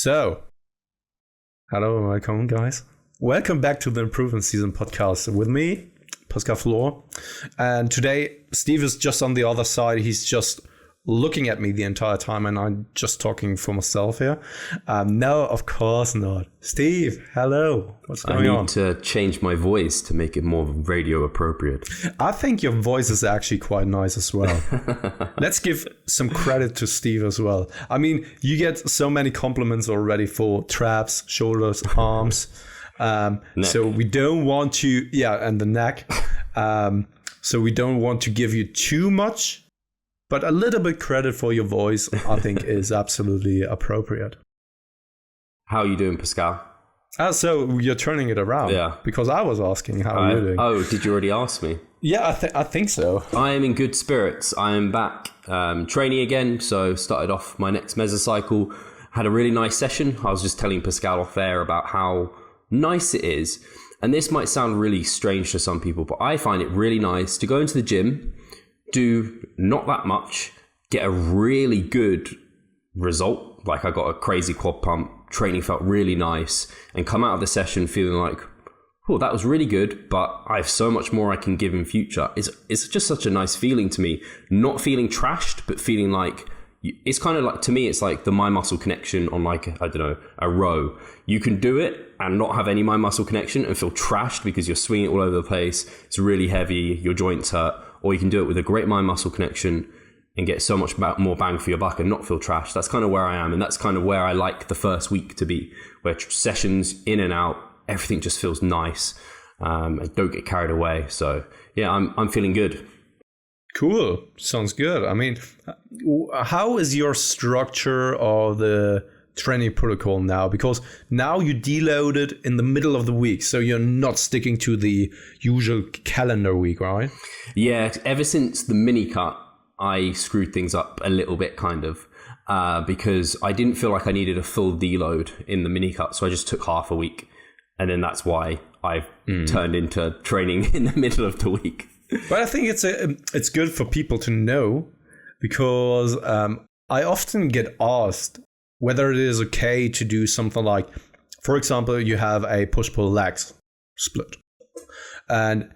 So, hello and welcome, guys. Welcome back to the Improvement Season podcast with me, Pascal. And today, Steve is just on the other side. He's just looking at me the entire time, and I'm just talking for myself here. No, of course not. Steve, hello. What's going on? I need to change my voice to make it more radio appropriate. I think your voice is actually quite nice as well. Let's give some credit to Steve as well. I mean, you get so many compliments already for traps, shoulders, arms. So we don't want to, and the neck. So we don't want to give you too much. But a little bit credit for your voice, I think, is absolutely appropriate. How are you doing, Pascal? So you're turning it around. Yeah. Because I was asking how you're doing. Oh, did you already ask me? Yeah, I think so. I am in good spirits. I am back training again. So started off my next mesocycle. Had a really nice session. I was just telling Pascal off air about how nice it is. And this might sound really strange to some people, but I find it really nice to go into the gym, do not that much, get a really good result. Like I got a crazy quad pump, training felt really nice, and come out of the session feeling like, oh, that was really good, but I have so much more I can give in future. It's just such a nice feeling to me, not feeling trashed, but feeling like, it's kind of like, to me, it's like the mind muscle connection on like, I don't know, a row. You can do it and not have any mind muscle connection and feel trashed because you're swinging all over the place. It's really heavy, your joints hurt. Or you can do it with a great mind muscle connection and get so much more bang for your buck and not feel trashed. That's kind of where I am. And that's kind of where I like the first week to be, where sessions in and out, everything just feels nice. And don't get carried away. So yeah, I'm feeling good. Cool. Sounds good. I mean, how is your structure of the training protocol now? Because now you deloaded in the middle of the week, so you're not sticking to the usual calendar week, right? Yeah, ever since the mini cut, I screwed things up a little bit, kind of, because I didn't feel like I needed a full deload in the mini cut, so I just took half a week, and then that's why I've turned into training in the middle of the week. But I think it's good for people to know, because I often get asked whether it is okay to do something like, for example, you have a push-pull legs split. And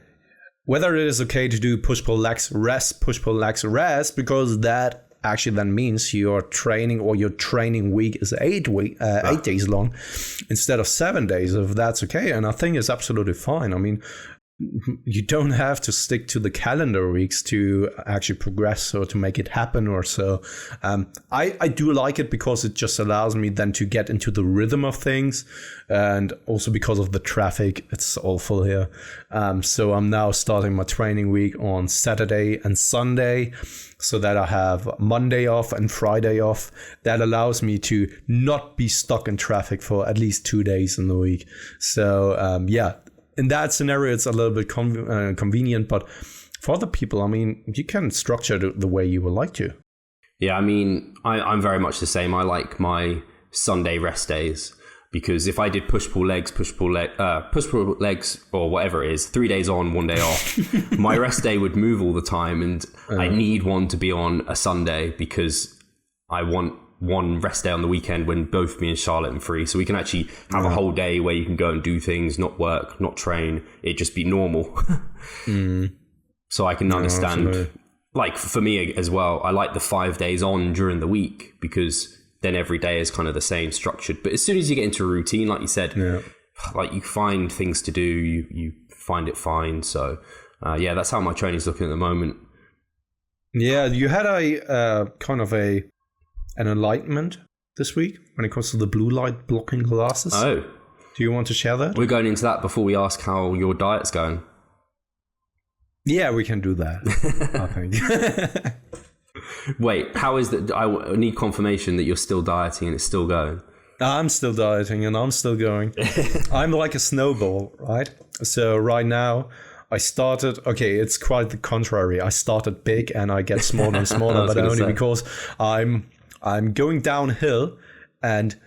whether it is okay to do push-pull legs rest, push-pull legs rest, because that actually then means your training week is 8 days long instead of 7 days, if that's okay. And I think it's absolutely fine. I mean, you don't have to stick to the calendar weeks to actually progress or to make it happen or so. I do like it because it just allows me then to get into the rhythm of things, and also because of the traffic, it's awful here. So I'm now starting my training week on Saturday and Sunday, so that I have Monday off and Friday off. That allows me to not be stuck in traffic for at least 2 days in the week. So in that scenario, it's a little bit convenient, but for other people, I mean, you can structure it the way you would like to. Yeah, I mean, I'm very much the same. I like my Sunday rest days, because if I did push-pull legs, or whatever it is, 3 days on, 1 day off, my rest day would move all the time, and I need one to be on a Sunday because I want one rest day on the weekend when both me and Charlotte are free, so we can actually have a whole day where you can go and do things, not work, not train, it just be normal. So I can understand, absolutely. Like for me as well, I like the 5 days on during the week, because then every day is kind of the same structured. But as soon as you get into a routine, like you said, like you find things to do, you find it fine. So that's how my training's looking at the moment. Yeah, you had a kind of an enlightenment this week when it comes to the blue light blocking glasses. Oh. Do you want to share that? We're going into that before we ask how your diet's going. Yeah, we can do that, I think. Wait, how is that? I need confirmation that you're still dieting and it's still going. I'm still dieting and I'm still going. I'm like a snowball, right? So right now, I started, it's quite the contrary. I started big and I get smaller and smaller, but only because I'm going downhill, and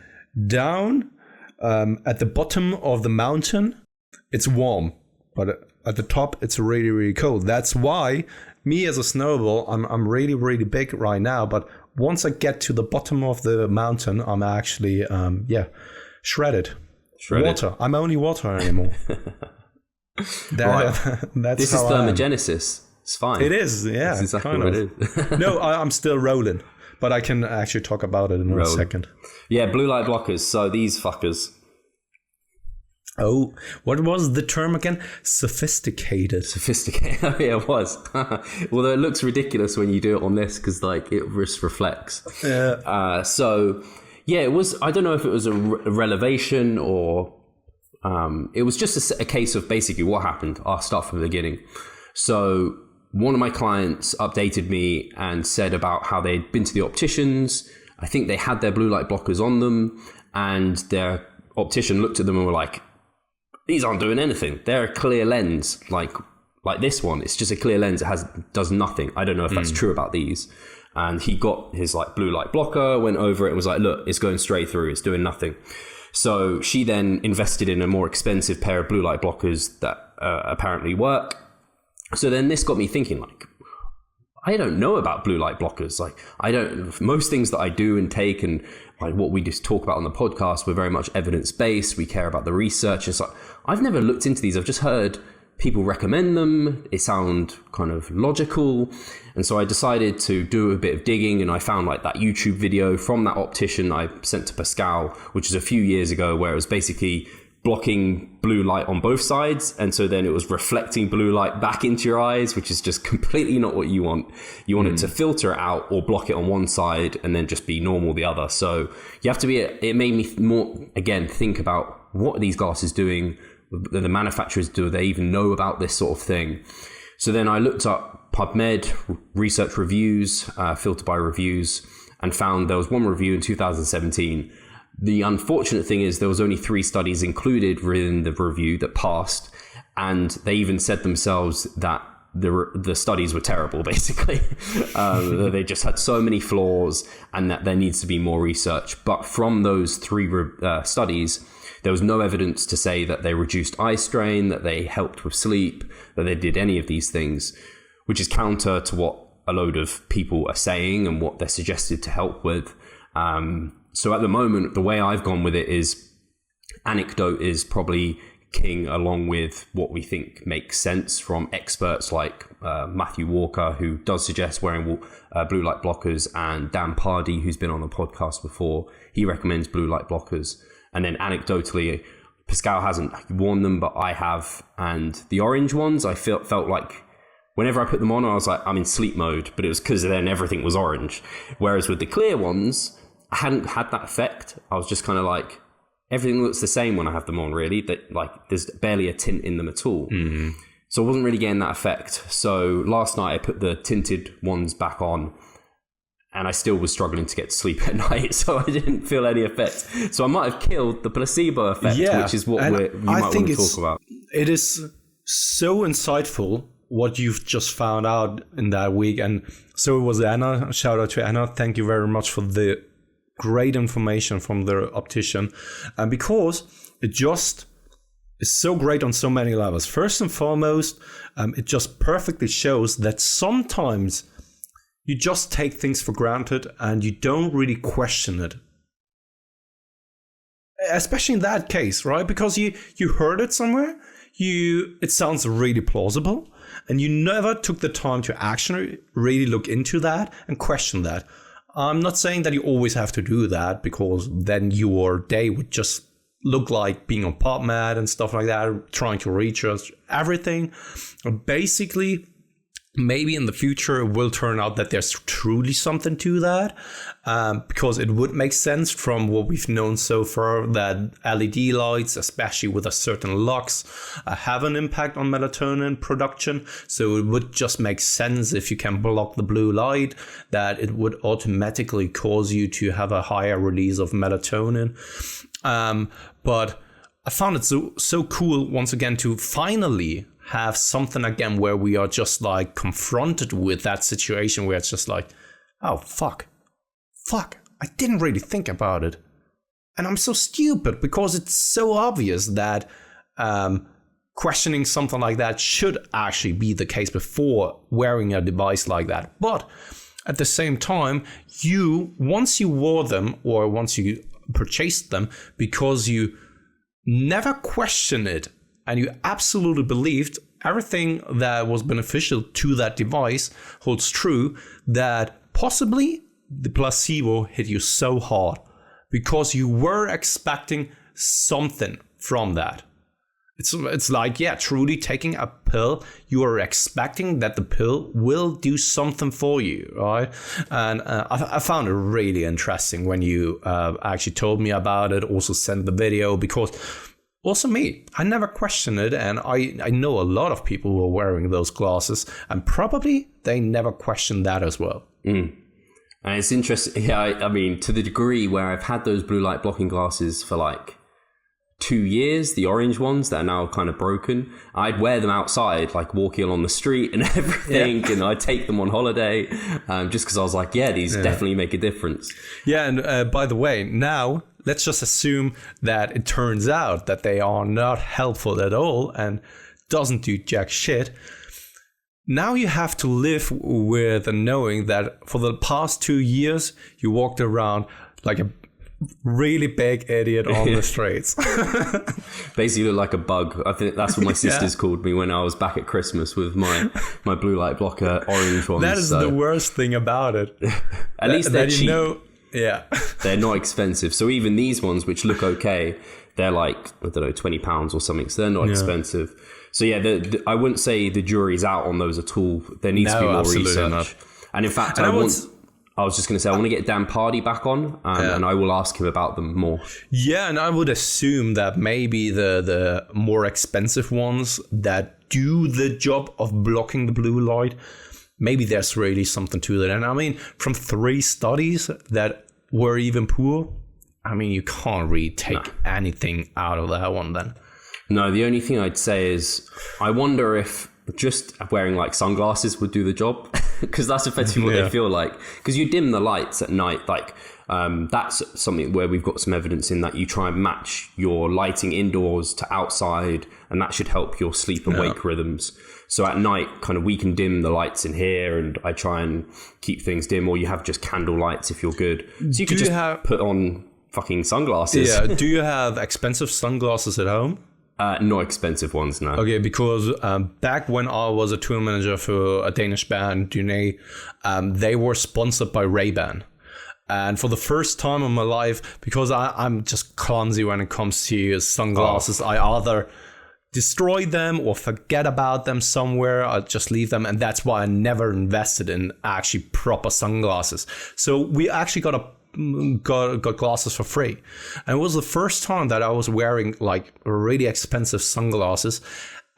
down at the bottom of the mountain, it's warm, but at the top, it's really, really cold. That's why me as a snowball, I'm really, really big right now, but once I get to the bottom of the mountain, I'm actually, shredded. Water. I'm only water anymore. Right. That's this is thermogenesis. It's fine. It is, yeah. That's exactly what it is. No, I'm still rolling, but I can actually talk about it in a second. Yeah, blue light blockers. So these fuckers. Oh, what was the term again? Sophisticated. Oh, yeah, it was. Although it looks ridiculous when you do it on this because, like, it just reflects. Yeah. So, yeah, it was. I don't know if it was a revelation or it was just a case of basically what happened. I'll start from the beginning. So, one of my clients updated me and said about how they'd been to the opticians. I think they had their blue light blockers on them, and their optician looked at them and were like, these aren't doing anything. They're a clear lens, like this one. It's just a clear lens. It does nothing. I don't know if that's true about these. And he got his like blue light blocker, went over it and was like, look, it's going straight through. It's doing nothing. So she then invested in a more expensive pair of blue light blockers that apparently work. So then this got me thinking, like, I don't know about blue light blockers. Like, most things that I do and take and like what we just talk about on the podcast, we're very much evidence-based. We care about the research. It's like, I've never looked into these. I've just heard people recommend them. They sound kind of logical. And so I decided to do a bit of digging, and I found like that YouTube video from that optician I sent to Pascal, which is a few years ago, where it was basically blocking blue light on both sides, and so then it was reflecting blue light back into your eyes, which is just completely not what you want. You want it to filter it out or block it on one side and then just be normal the other. So you have to be, it made me more, again, think about what are these glasses doing? The manufacturers, do they even know about this sort of thing? So then I looked up PubMed, research reviews, filtered by reviews, and found there was one review in 2017. The unfortunate thing is there was only 3 studies included within the review that passed, and they even said themselves that the studies were terrible, basically. They just had so many flaws and that there needs to be more research. But from those 3 studies, there was no evidence to say that they reduced eye strain, that they helped with sleep, that they did any of these things, which is counter to what a load of people are saying and what they're suggested to help with. So at the moment, the way I've gone with it is anecdote is probably king, along with what we think makes sense from experts like Matthew Walker, who does suggest wearing blue light blockers, and Dan Pardy, who's been on the podcast before. He recommends blue light blockers. And then anecdotally, Pascal hasn't worn them, but I have. And the orange ones, I felt like whenever I put them on, I was like, I'm in sleep mode, but it was because then everything was orange. Whereas with the clear ones, I hadn't had that effect. I was just kind of like, everything looks the same when I have them on, really. That like there's barely a tint in them at all. Mm-hmm. So I wasn't really getting that effect. So last night I put the tinted ones back on, and I still was struggling to get to sleep at night. So I didn't feel any effect. So I might have killed the placebo effect, which is what you might want to talk about. It is so insightful what you've just found out in that week. And so it was Anna. Shout out to Anna. Thank you very much for the great information from the optician, and because it just is so great on so many levels. First and foremost, it just perfectly shows that sometimes you just take things for granted and you don't really question it, especially in that case, right? Because you heard it somewhere, it sounds really plausible, and you never took the time to actually really look into that and question that. I'm not saying that you always have to do that, because then your day would just look like being on PubMed and stuff like that, trying to research everything. Basically, maybe in the future it will turn out that there's truly something to that, because it would make sense from what we've known so far that LED lights, especially with a certain lux, have an impact on melatonin production. So it would just make sense, if you can block the blue light, that it would automatically cause you to have a higher release of melatonin. But I found it so cool once again to finally have something again where we are just like confronted with that situation where it's just like, oh, fuck, I didn't really think about it. And I'm so stupid, because it's so obvious that questioning something like that should actually be the case before wearing a device like that. But At the same time, once you wore them or once you purchased them because you never questioned it and you absolutely believed everything that was beneficial to that device holds true, that possibly the placebo hit you so hard because you were expecting something from that. It's like, yeah, truly taking a pill, you are expecting that the pill will do something for you, right? And I found it really interesting when you actually told me about it, also sent the video, because also me, I never questioned it. And I know a lot of people who are wearing those glasses, and probably they never questioned that as well. And it's interesting. Yeah, I mean, to the degree where I've had those blue light blocking glasses for like 2 years, the orange ones that are now kind of broken, I'd wear them outside, like walking along the street and everything. And I'd take them on holiday just because I was like, these definitely make a difference. Yeah. And by the way, now let's just assume that it turns out that they are not helpful at all and doesn't do jack shit. Now you have to live with the knowing that for the past 2 years, you walked around like a really big idiot on the streets. Basically look like a bug. I think that's what my sisters called me when I was back at Christmas with my blue light blocker orange ones. That is the worst thing about it. At least they're cheap. They're not expensive. So even these ones, which look okay, they're like, I don't know, £20 or something. So they're not expensive. So I wouldn't say the jury's out on those at all. There needs to be more research. Not. And in fact, I was just going to say, I want to get Dan Pardy back on, and I will ask him about them more. Yeah, and I would assume that maybe the more expensive ones that do the job of blocking the blue light, maybe there's really something to that. And I mean, from 3 studies that were even poor, I mean, you can't really take anything out of that one then. No, the only thing I'd say is I wonder if just wearing like sunglasses would do the job, because that's effectively what they feel like. Because you dim the lights at night, like that's something where we've got some evidence in that you try and match your lighting indoors to outside, and that should help your sleep and wake rhythms. So at night, kind of we can dim the lights in here, and I try and keep things dim, or you have just candle lights if you're good. So you could just put on fucking sunglasses. Yeah. Do you have expensive sunglasses at home? Not expensive ones, no. Okay, because back when I was a tour manager for a Danish band, Dune, they were sponsored by Ray-Ban. And for the first time in my life, because I'm just clumsy when it comes to sunglasses, I either destroy them or forget about them somewhere. I just leave them. And that's why I never invested in actually proper sunglasses. So we actually got glasses for free, and it was the first time that I was wearing like really expensive sunglasses,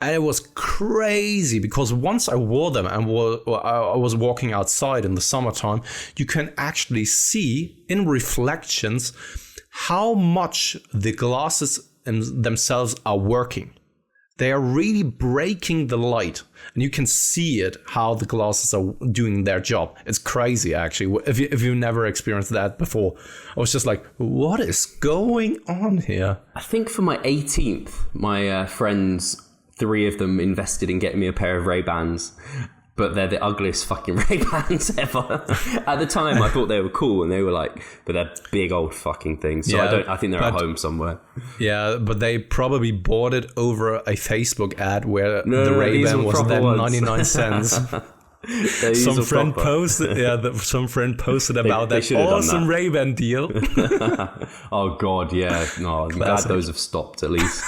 and it was crazy because once I wore them and I was walking outside in the summertime, you can actually see in reflections how much the glasses themselves are working. They are really breaking the light, and you can see it, how the glasses are doing their job. It's crazy, actually. If you've never experienced that before, I was just like, what is going on here? I think for my 18th, my friends, 3 of them invested in getting me a pair of Ray-Bans, but they're the ugliest fucking Ray-Bans ever. At the time, I thought they were cool, and they were like, but they're big old fucking things. So I think they're at home somewhere. Yeah, but they probably bought it over a Facebook ad where the Ray-Ban was then 99 cents. Some friend posted about that awesome Ray-Ban deal. Oh god, yeah. No, I'm glad those have stopped at least.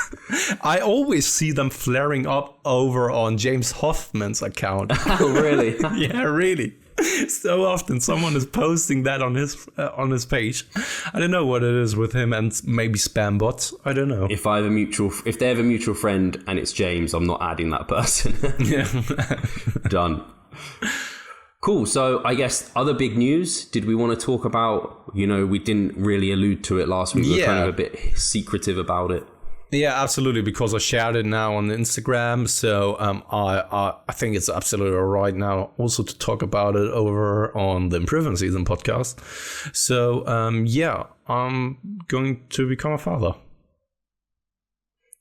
I always see them flaring up over on James Hoffman's account. Oh really? Yeah, really. So often someone is posting that on his page. I don't know what it is with him and maybe spam bots. I don't know. If they have a mutual friend and it's James, I'm not adding that person. Yeah. Done. Cool. So I guess other big news, did we want to talk about, we didn't really allude to it last week. We were kind of a bit secretive about it. Yeah, absolutely, because I shared it now on Instagram. So I think it's absolutely all right now also to talk about it over on the Improvement Season podcast. So I'm going to become a father.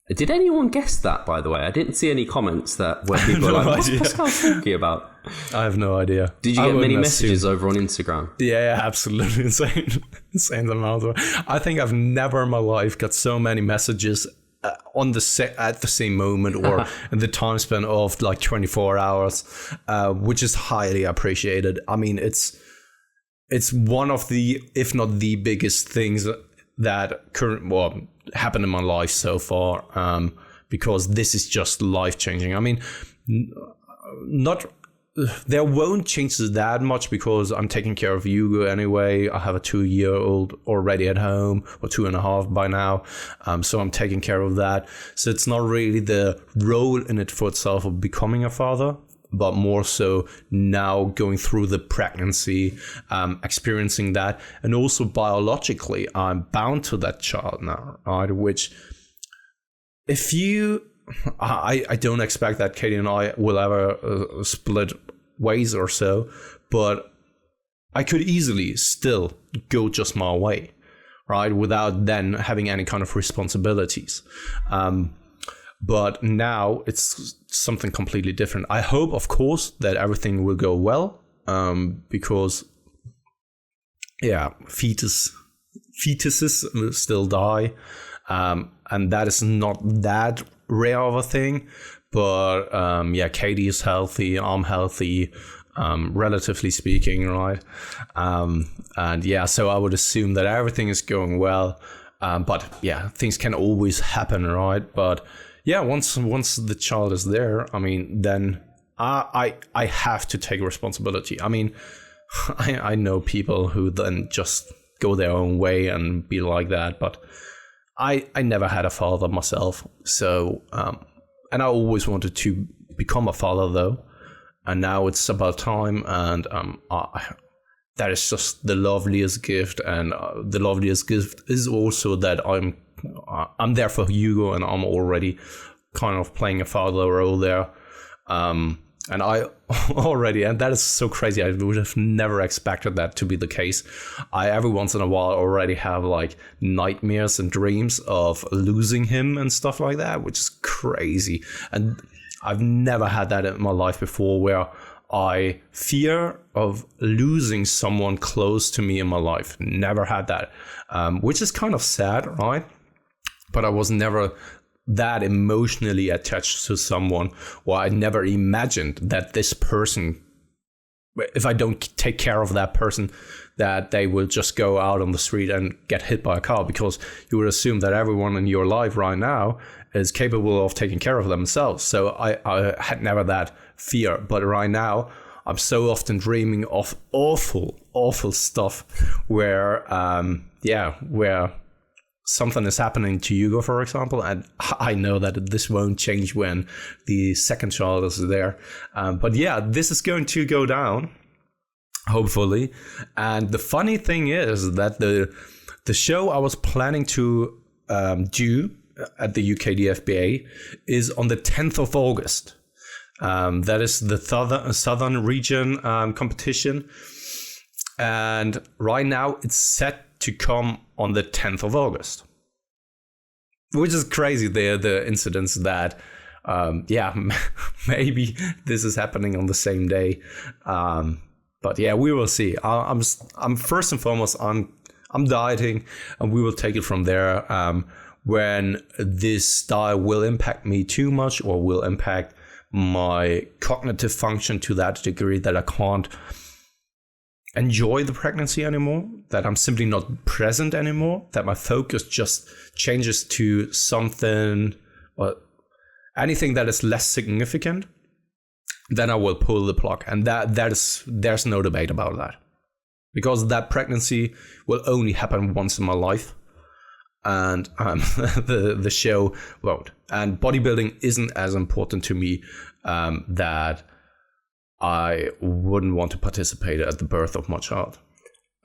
Did anyone guess that, by the way? I didn't see any comments where people were like, what's Pascal talking about? I have no idea. Did you get many messages over on Instagram? Yeah, absolutely insane amount. I think I've never in my life got so many messages at the same moment or in the time span of like 24 hours, which is highly appreciated. I mean, it's one of the, if not the biggest things that happened in my life so far, because this is just life-changing. I mean, there won't change that much because I'm taking care of Hugo anyway. I have a 2-year-old already at home, or 2.5 by now. So I'm taking care of that. So it's not really the role in it for itself of becoming a father, but more so now going through the pregnancy, experiencing that. And also biologically, I'm bound to that child now, right? Which I don't expect that Katie and I will ever split ways or so, but I could easily still go just my way, right? Without then having any kind of responsibilities. But now it's something completely different. I hope, of course, that everything will go well, because, fetuses will still die, and that is not that rare of a thing. But Katie is healthy, I'm healthy, relatively speaking, right? So I would assume that everything is going well. But things can always happen, right? But once the child is there, I mean, then I have to take responsibility. I mean, I know people who then just go their own way and be like that, but I never had a father myself, so and I always wanted to become a father though, and now it's about time, and that is just the loveliest gift, and the loveliest gift is also that I'm there for Hugo, and I'm already kind of playing a father role there, and I already, and that is so crazy, I would have never expected that to be the case. I every once in a while already have like nightmares and dreams of losing him and stuff like that, which is crazy. And I've never had that in my life before, where I fear of losing someone close to me in my life. Never had that, which is kind of sad, right? But I was never that emotionally attached to someone, or I never imagined that this person, if I don't take care of that person, that they will just go out on the street and get hit by a car, because you would assume that everyone in your life right now is capable of taking care of themselves. So I had never that fear. But right now, I'm so often dreaming of awful stuff where something is happening to Hugo, for example, and I know that this won't change when the second child is there. But this is going to go down, hopefully. And the funny thing is that the show I was planning to do at the UK DFBA is on the 10th of August. That is the southern region competition. And right now it's set to come on the 10th of August, which is crazy. The incidents that, maybe this is happening on the same day. But we will see. I'm first and foremost, I'm dieting, and we will take it from there. When this style will impact me too much, or will impact my cognitive function to that degree that I can't enjoy the pregnancy anymore, that I'm simply not present anymore, that my focus just changes to something or anything that is less significant, then I will pull the plug. And there's no debate about that, because that pregnancy will only happen once in my life, and the show won't. And bodybuilding isn't as important to me that I wouldn't want to participate at the birth of my child.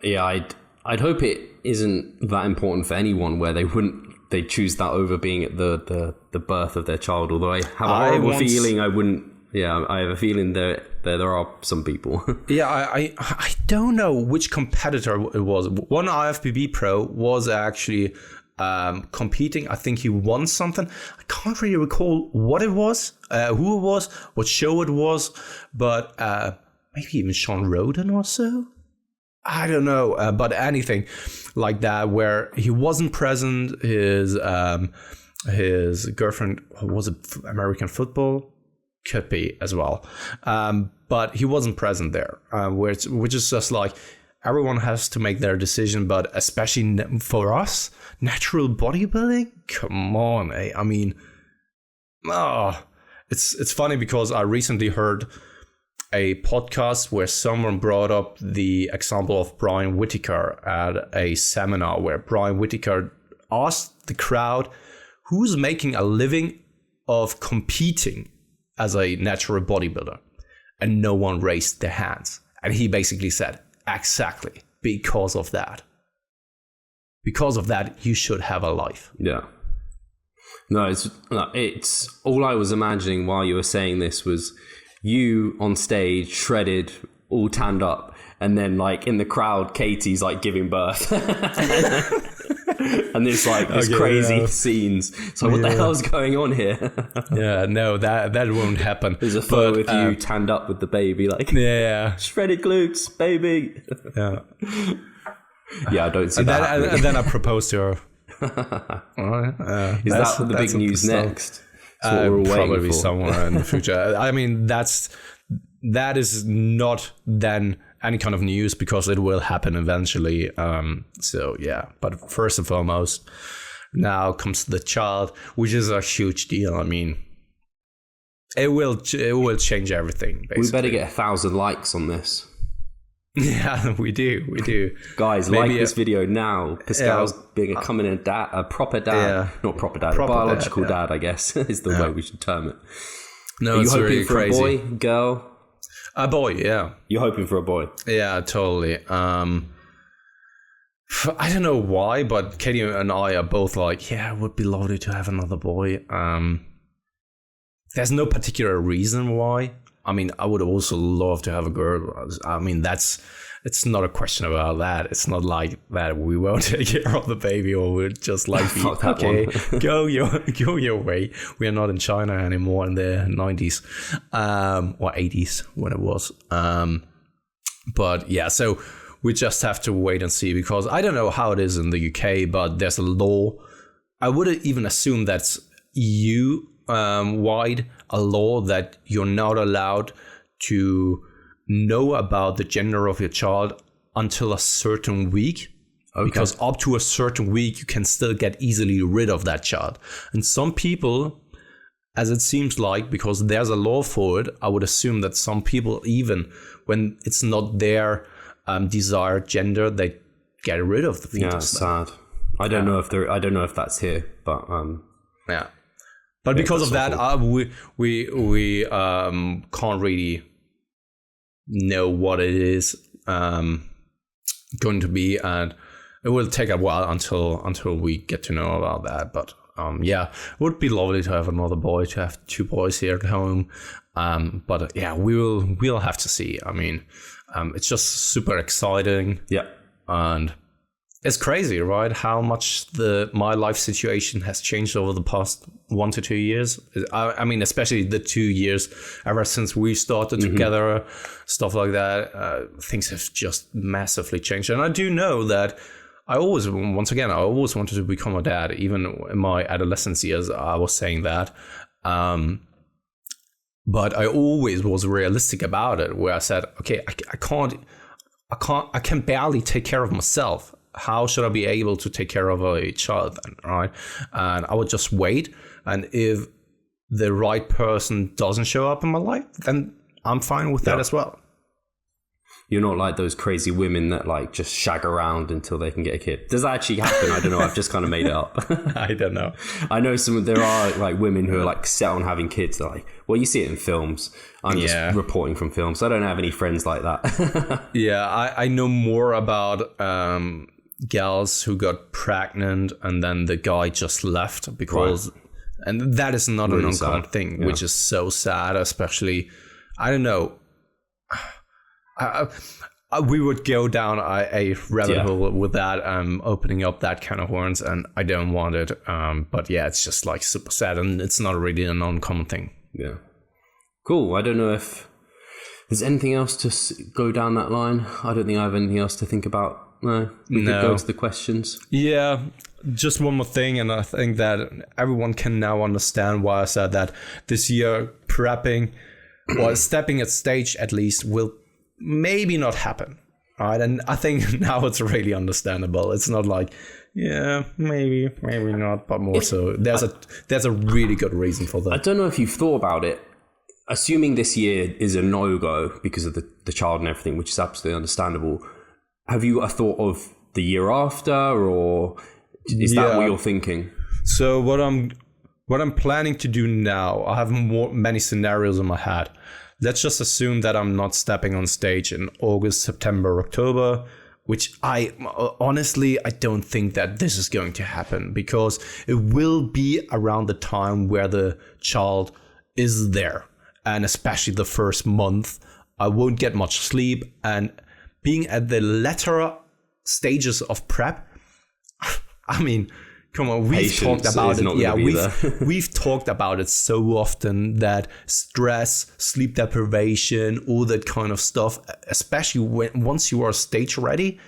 Yeah, I'd hope it isn't that important for anyone, where they choose that over being at the birth of their child. Although I have a horrible feeling I wouldn't. Yeah, I have a feeling there are some people. I don't know which competitor it was. One IFBB pro was actually competing. I think he won something. I can't really recall what it was, who it was, what show it was, but maybe even Sean Roden or so. I don't know, but anything like that where he wasn't present. His girlfriend, was it American football? Could be as well, but he wasn't present there, which is just like everyone has to make their decision, but especially for us, natural bodybuilding. Come on, eh? I mean, it's funny because I recently heard a podcast where someone brought up the example of Brian Whittaker at a seminar where Brian Whittaker asked the crowd who's making a living of competing as a natural bodybuilder, and no one raised their hands. And he basically said, exactly, because of that. Because of that, you should have a life. Yeah. No, it's all I was imagining while you were saying this was you on stage, shredded, all tanned up, and then like in the crowd, Katie's like giving birth. And there's like this crazy scenes. So what the hell's going on here? Yeah, no, that won't happen. There's a photo with you tanned up with the baby, like shredded glutes, baby. Yeah. Yeah, I don't see that. And then I proposed to her. Is that the big news next? Probably somewhere in the future. I mean, that is not then any kind of news because it will happen eventually. So yeah, but first and foremost, now comes the child, which is a huge deal. I mean, it will change everything. Basically. We better get 1,000 likes on this. Yeah, we do. Guys, maybe like this video now. Pascal's becoming a proper dad. Not proper dad, a biological dad, I guess, is the way we should term it. No, are you it's hoping really for crazy. A boy, girl? A boy, yeah. You're hoping for a boy? Yeah, totally. I don't know why, but Katie and I are both like, yeah, it would be lovely to have another boy. There's no particular reason why. I mean, I would also love to have a girl. I mean, it's not a question about that. It's not like that we won't take care of the baby or we'll just like, okay, go your way. We are not in China anymore in the 90s or 80s when it was. But yeah, so we just have to wait and see because I don't know how it is in the UK, but there's a law. I would even assume that's EU wide, a law that you're not allowed to know about the gender of your child until a certain week. Okay. Because up to a certain week, you can still get easily rid of that child. And some people, as it seems like, because there's a law for it, I would assume that some people, even when it's not their desired gender, they get rid of the fetus. Yeah, sad. I don't know if that's here, but yeah. But because of that, we can't really know what it is going to be, and it will take a while until we get to know about that. But yeah, it would be lovely to have another boy, to have 2 boys here at home. But yeah, we'll have to see. I mean, it's just super exciting. Yeah, and it's crazy, right? How much my life situation has changed over the past 1 to 2 years. I mean, especially the 2 years ever since we started together, stuff like that. Things have just massively changed. And I do know that I always wanted to become a dad. Even in my adolescence years, I was saying that. But I always was realistic about it, where I said, okay, I can barely take care of myself. How should I be able to take care of a child then, right? And I would just wait. And if the right person doesn't show up in my life, then I'm fine with that as well. You're not like those crazy women that like just shag around until they can get a kid. Does that actually happen? I don't know. I've just kind of made it up. I don't know. I know there are like women who are like set on having kids. They're like, well, you see it in films. I'm just reporting from films. So I don't have any friends like that. Yeah, I know more about gals who got pregnant and then the guy just left because, and that is not really an uncommon thing, which is so sad, especially, I don't know. we would go down a rabbit hole with that, opening up that can of worms, and I don't want it. But yeah, it's just like super sad, and it's not really an uncommon thing. Yeah. Cool. I don't know if there's anything else to go down that line. I don't think I have anything else to think about. No, we could go to the questions. Yeah, just one more thing, and I think that everyone can now understand why I said that this year prepping or stepping at stage at least will maybe not happen. All right, and I think now it's really understandable. It's not like, yeah, maybe not, but more so. There's a really good reason for that. I don't know if you've thought about it. Assuming this year is a no-go because of the child and everything, which is absolutely understandable, have you got a thought of the year after, or is that what you're thinking? So what I'm planning to do now, I have many scenarios in my head. Let's just assume that I'm not stepping on stage in August, September, October, which I don't think that this is going to happen, because it will be around the time where the child is there. And especially the first month, I won't get much sleep, and being at the latter stages of prep, I mean, come on, we've talked about it. Yeah, we've talked about it so often, that stress, sleep deprivation, all that kind of stuff, especially once you are stage ready,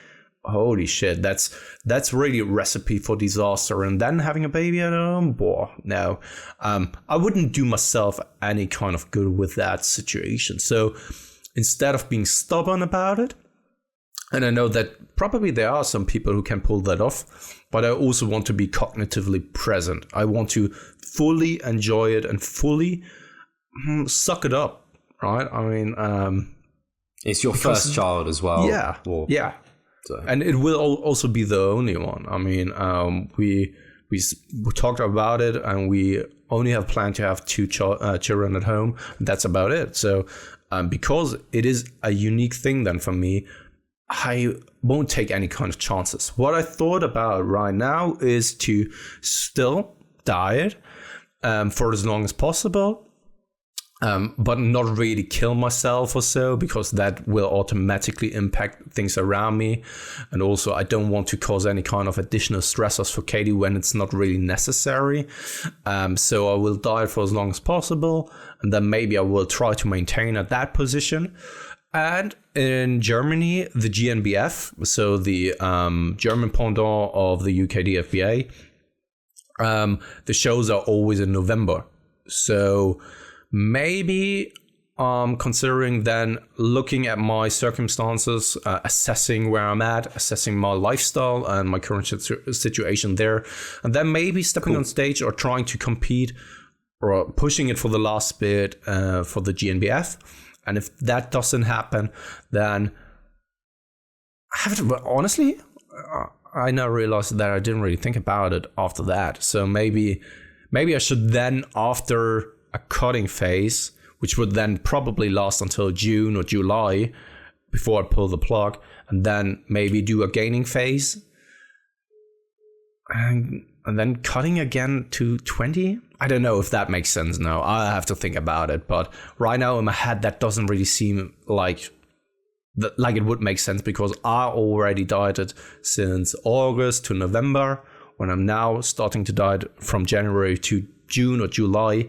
holy shit, that's really a recipe for disaster. And then having a baby at home, boy, no. I wouldn't do myself any kind of good with that situation. So instead of being stubborn about it, and I know that probably there are some people who can pull that off, but I also want to be cognitively present. I want to fully enjoy it and fully suck it up, right? I mean... it's your first child as well. Yeah, yeah. So. And it will also be the only one. I mean, we talked about it, and we only have planned to have two children at home. That's about it. So because it is a unique thing then for me, I won't take any kind of chances. What I thought about right now is to still diet for as long as possible, but not really kill myself or so, because that will automatically impact things around me. And also, I don't want to cause any kind of additional stressors for Katie when it's not really necessary. So I will diet for as long as possible, and then maybe I will try to maintain at that position. And in Germany, the GNBF, so the German pendant of the UK DFBA, the shows are always in November. So maybe considering then looking at my circumstances, assessing where I'm at, assessing my lifestyle and my current situation there, and then maybe stepping on stage or trying to compete or pushing it for the last bit for the GNBF. And if that doesn't happen, then honestly, I now realize that I didn't really think about it after that. So maybe I should then, after a cutting phase, which would then probably last until June or July before I pull the plug, and then maybe do a gaining phase, and then cutting again to 20. I don't know if that makes sense now. I have to think about it. But right now in my head, that doesn't really seem like it would make sense, because I already dieted since August to November, when I'm now starting to diet from January to June or July,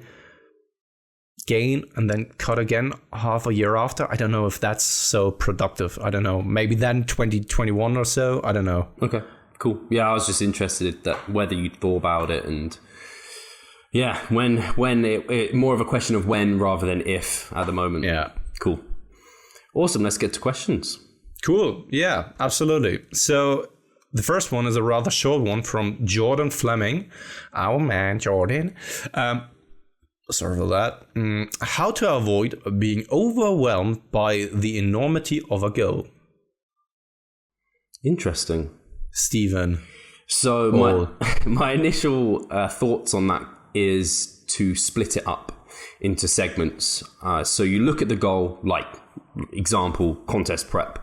gain and then cut again half a year after. I don't know if that's so productive. I don't know. Maybe then 2021 or so. I don't know. Okay, cool. Yeah, I was just interested that whether you'd thought about it, and yeah, when it more of a question of when rather than if at the moment. Yeah. Cool. Awesome. Let's get to questions. Cool. Yeah, absolutely. So the first one is a rather short one from Jordan Fleming. Our man, Jordan. Sorry for that. How to avoid being overwhelmed by the enormity of a Interesting. Stephen. So my initial thoughts on that is to split it up into segments. So you look at the goal, like example, contest prep.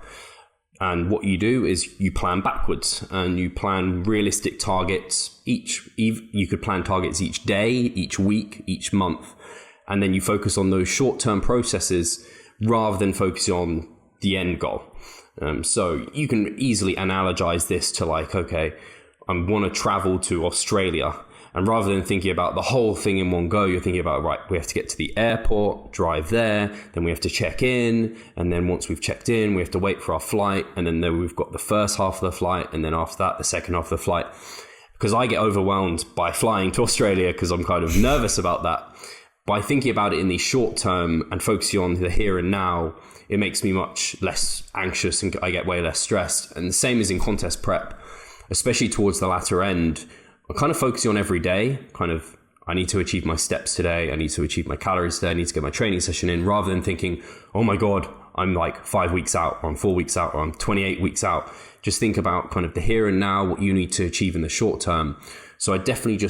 And what you do is you plan backwards, and you plan realistic targets you could plan targets each day, each week, each month. And then you focus on those short-term processes rather than focusing on the end goal. So you can easily analogize this to like, okay, I want to travel to Australia. And rather than thinking about the whole thing in one go, you're thinking about, right, we have to get to the airport, drive there, then we have to check in. And then once we've checked in, we have to wait for our flight. And then we've got the first half of the flight. And then after that, the second half of the flight. Because I get overwhelmed by flying to Australia because I'm kind of nervous about that. By thinking about it in the short term and focusing on the here and now, it makes me much less anxious and I get way less stressed. And the same is in contest prep, especially towards the latter end. I'm kind of focusing on every day, I need to achieve my steps today. I need to achieve my calories today. I need to get my training session in, rather than thinking, oh my God, I'm like 5 weeks out, or I'm 4 weeks out, or I'm 28 weeks out. Just think about kind of the here and now, what you need to achieve in the short term. So I definitely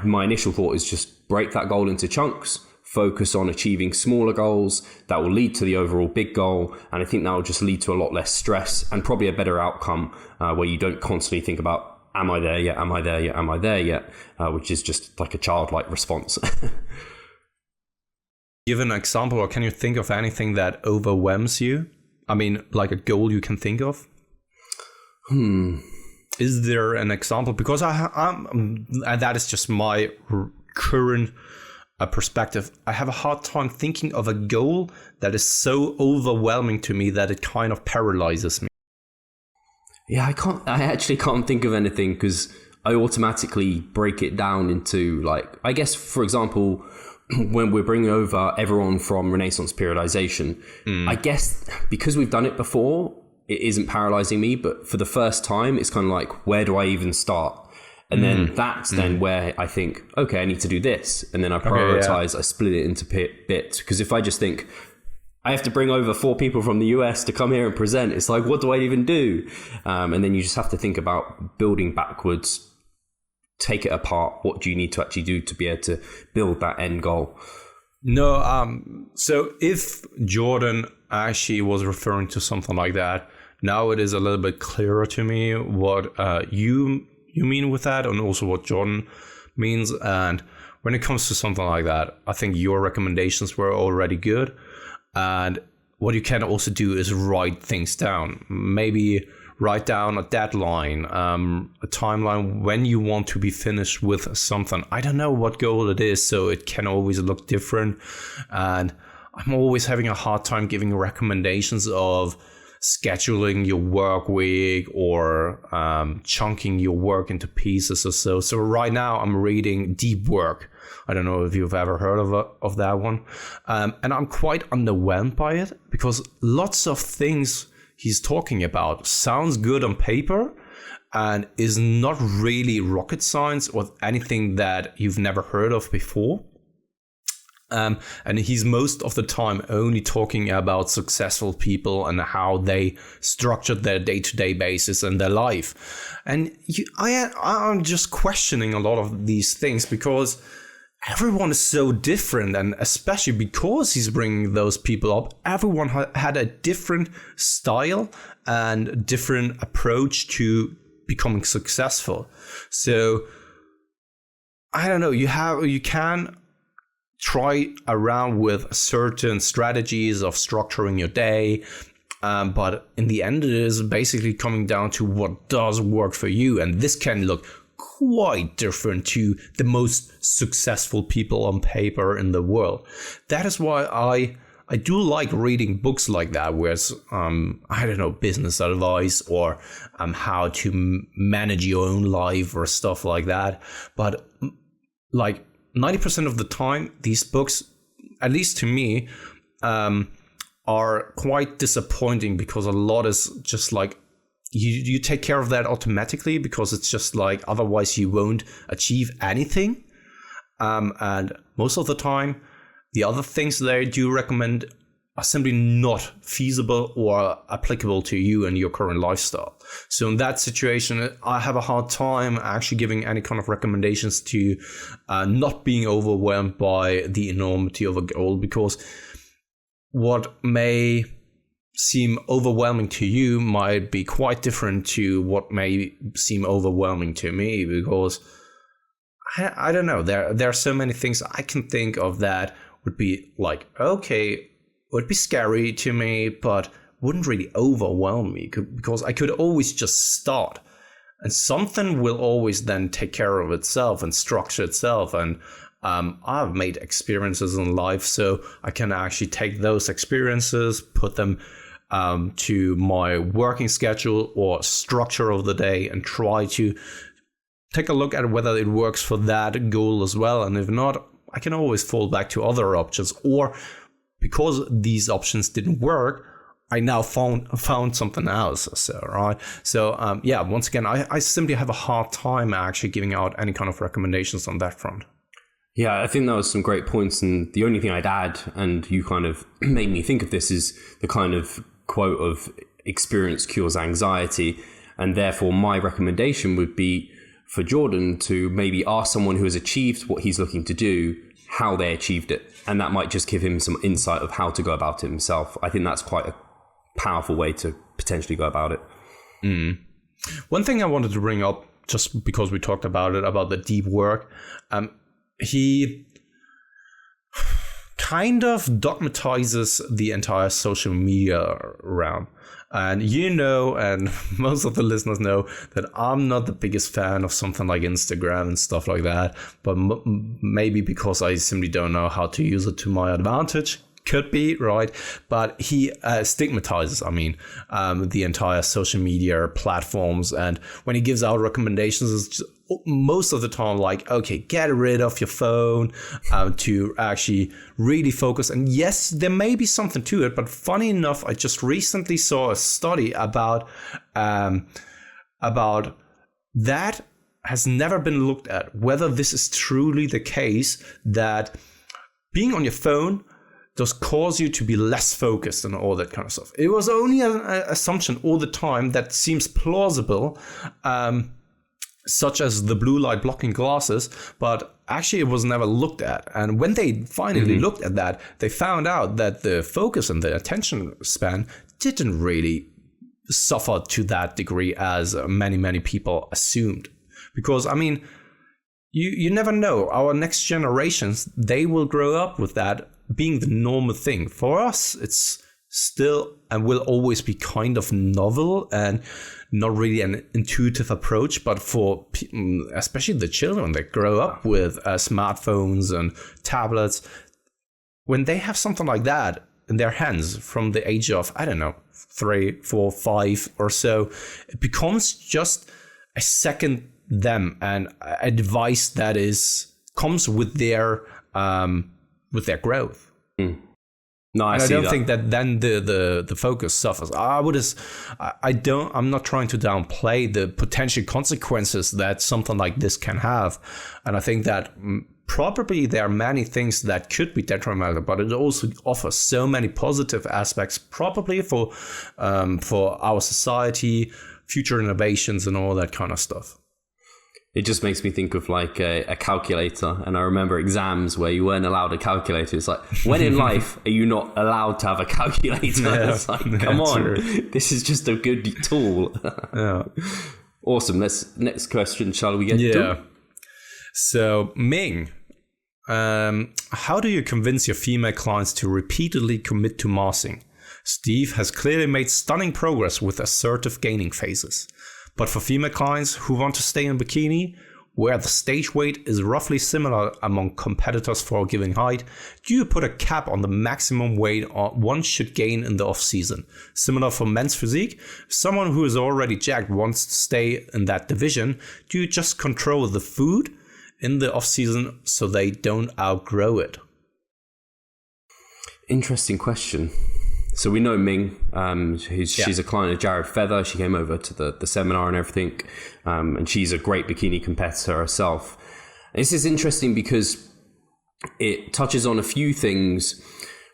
my initial thought is just break that goal into chunks, focus on achieving smaller goals that will lead to the overall big goal. And I think that will just lead to a lot less stress and probably a better outcome where you don't constantly think about, am I there yet? Am I there yet? Am I there yet? Which is just like a childlike response. Give an example, or can you think of anything that overwhelms you? I mean, like a goal you can think of? Is there an example? Because I'm and that is just my current perspective. I have a hard time thinking of a goal that is so overwhelming to me that it kind of paralyzes me. Yeah, I actually can't think of anything because I automatically break it down into, like, I guess, for example, when we're bringing over everyone from Renaissance periodization, I guess because we've done it before, it isn't paralyzing me. But for the first time, it's kind of like, where do I even start? And then that's then where I think, okay, I need to do this. And then I prioritize, I split it into bits. Because if I just think, I have to bring over 4 people from the US to come here and present, it's like, what do I even do? And then you just have to think about building backwards, take it apart. What do you need to actually do to be able to build that end goal? No, so if Jordan actually was referring to something like that, now it is a little bit clearer to me what you mean with that, and also what Jordan means. And when it comes to something like that, I think your recommendations were already good. And what you can also do is write things down. Maybe write down a deadline, a timeline when you want to be finished with something. I don't know what goal it is, so it can always look different. And I'm always having a hard time giving recommendations of scheduling your work week or chunking your work into pieces or so. So right now I'm reading Deep Work. I don't know if you've ever heard of that one. And I'm quite underwhelmed by it because lots of things he's talking about sounds good on paper and is not really rocket science or anything that you've never heard of before. And he's most of the time only talking about successful people and how they structured their day-to-day basis and their life. And I'm just questioning a lot of these things because everyone is so different, and especially because he's bringing those people up, everyone had a different style and different approach to becoming successful. So I don't know, you can try around with certain strategies of structuring your day, but in the end it is basically coming down to what does work for you, and this can look quite different to the most successful people on paper in the world. That is why I do like reading books like that, where it's, I don't know, business advice or how to manage your own life or stuff like that. But like 90% of the time, these books, at least to me, are quite disappointing because a lot is just like, you take care of that automatically because it's just like, otherwise you won't achieve anything. And most of the time, the other things they do recommend are simply not feasible or applicable to you and your current lifestyle. So in that situation, I have a hard time actually giving any kind of recommendations to not being overwhelmed by the enormity of a goal, because what may seem overwhelming to you might be quite different to what may seem overwhelming to me, because I don't know, there are so many things I can think of that would be like, okay, would be scary to me, but wouldn't really overwhelm me because I could always just start. And something will always then take care of itself and structure itself. And I've made experiences in life, so I can actually take those experiences, put them to my working schedule or structure of the day, and try to take a look at whether it works for that goal as well. And if not, I can always fall back to other options. Or because these options didn't work, I now found something else. So, right. So, once again, I simply have a hard time actually giving out any kind of recommendations on that front. Yeah, I think that was some great points. And the only thing I'd add, and you kind of made me think of this, is the kind of quote of experience cures anxiety. And therefore, my recommendation would be for Jordan to maybe ask someone who has achieved what he's looking to do, how they achieved it. And that might just give him some insight of how to go about it himself. I think that's quite a powerful way to potentially go about it. One thing I wanted to bring up, just because we talked about it, about the deep work, he kind of dogmatizes the entire social media realm. And and most of the listeners know that I'm not the biggest fan of something like Instagram and stuff like that, but maybe because I simply don't know how to use it to my advantage. Could be, right? But he stigmatizes, the entire social media platforms. And when he gives out recommendations, it's just, most of the time like, okay, get rid of your phone to actually really focus. And yes, there may be something to it. But funny enough, I just recently saw a study about that has never been looked at, whether this is truly the case, that being on your phone does cause you to be less focused and all that kind of stuff. It was only an assumption all the time that seems plausible, such as the blue light blocking glasses, but actually it was never looked at. And when they finally looked at that, they found out that the focus and the attention span didn't really suffer to that degree as many people assumed. Because, you never know. Our next generations, they will grow up with that being the normal thing. For us, it's still and will always be kind of novel and not really an intuitive approach. But for especially the children that grow up with smartphones and tablets, when they have something like that in their hands from the age of, 3, 4, 5 or so, it becomes just a second them and a device that comes with their growth. No, I don't think that then the focus suffers. I'm not trying to downplay the potential consequences that something like this can have, and I think that probably there are many things that could be detrimental, but it also offers so many positive aspects, probably for our society, future innovations, and all that kind of stuff. It just makes me think of like a calculator. And I remember exams where you weren't allowed a calculator. It's like, when in life are you not allowed to have a calculator? Yeah, it's like, come on, true. This is just a good tool. Yeah. Awesome. Next question, shall we get to? Yeah. So, Ming, how do you convince your female clients to repeatedly commit to massing? Steve has clearly made stunning progress with assertive gaining phases. But for female clients who want to stay in bikini, where the stage weight is roughly similar among competitors for a given height, do you put a cap on the maximum weight one should gain in the off-season? Similar for men's physique, if someone who is already jacked wants to stay in that division, do you just control the food in the off-season so they don't outgrow it? Interesting question. So we know Ming, she's a client of Jared Feather. She came over to the seminar and everything, and she's a great bikini competitor herself. And this is interesting because it touches on a few things